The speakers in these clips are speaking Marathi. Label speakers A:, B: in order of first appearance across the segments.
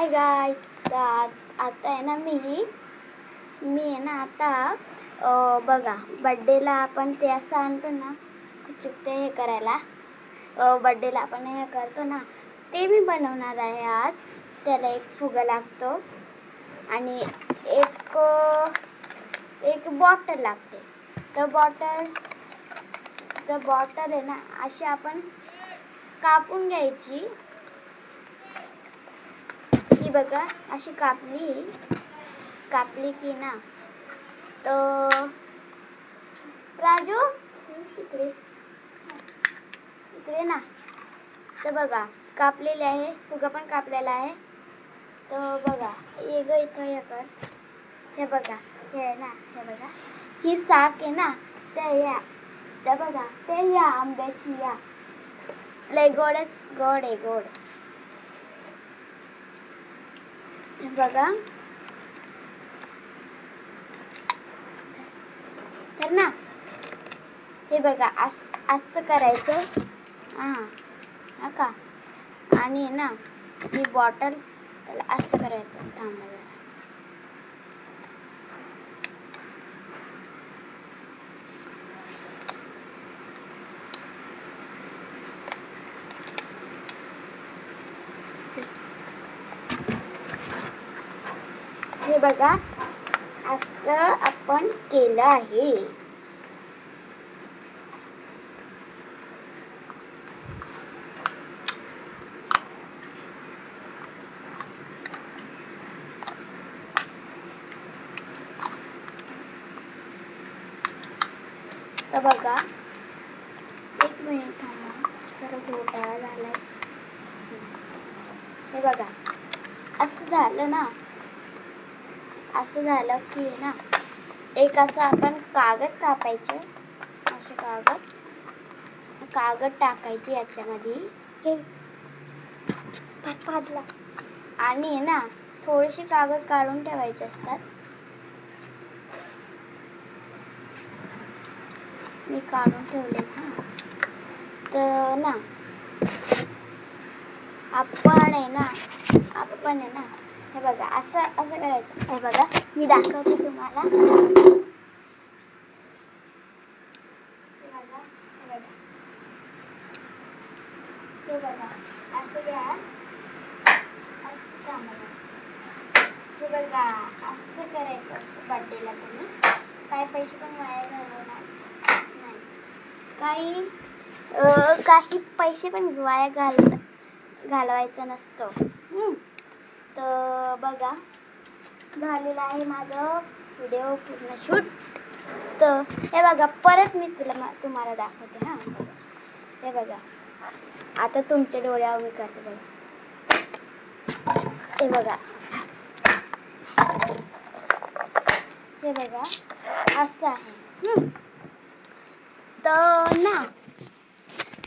A: हाय गाय. तर आता आहे ना मी आहे ना आता बघा बड्डेला आपण ते असं आणतो ना चुकते हे करायला. बड्डेला आपण हे करतो ना ते मी बनवणार आहे आज. त्याला एक फुगा लागतो आणि एक बॉटल लागते. तर बॉटल आहे ना अशी आपण कापून घ्यायची. ही बघा अशी कापली की ना तर राजू इकडे ना. तर बघा कापलेले आहे, फुगा पण कापलेला आहे. तर बघा ये ग इथं हे कर. हे बघा हे आहे ना, हे बघा ही साक आहे ना. त्या बघा ते या आंब्याची या लय गोड आहे गोड. बघा तर ना हे बघा असं करायचं हा का. आणि ना ही बॉटल त्याला असं करायचं. थांबा हे बघा असं आपण केलं आहे. तर बघा एक मिनिट थांबा जरा घोटाळा झालाय. हे बघा असं झालं ना. असं झालं की ना एक असं आपण कागद कापायचे. असे कागद टाकायचे याच्यामध्ये आणि ना थोडेसे कागद काढून ठेवायचे असतात. मी काढून ठेवले ना. तर ना आपण आहे ना हे बघा असं करायचं. हे बघा मी दाखवते तुम्हाला. हे बघा असं घ्या. असं हे बघा असं करायचं असतं बड्डेला. तुम्ही काही पैसे पण वाया घालवणार नाही. काही पैसे पण वाया घालवायचं नसतं. तर बघा झालेलं आहे माझं व्हिडिओ पूर्ण शूट. तर हे बघा परत मी तुम्हाला दाखवते. हे बघा आता तुमच्या डोळ्यावर मी करते बघा. हे बघा असं आहे. तर ना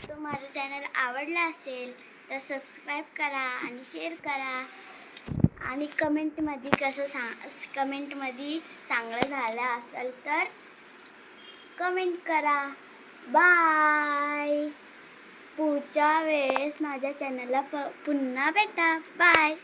A: तो माझं चॅनल आवडला असेल तर सबस्क्राईब करा आणि शेअर करा. आणि कमेंटमध्ये कमेंटमध्ये चांगलं झालं असेल तर कमेंट करा. बाय. पुढच्या वेळेस माझ्या चॅनलला पुन्हा भेटा. बाय.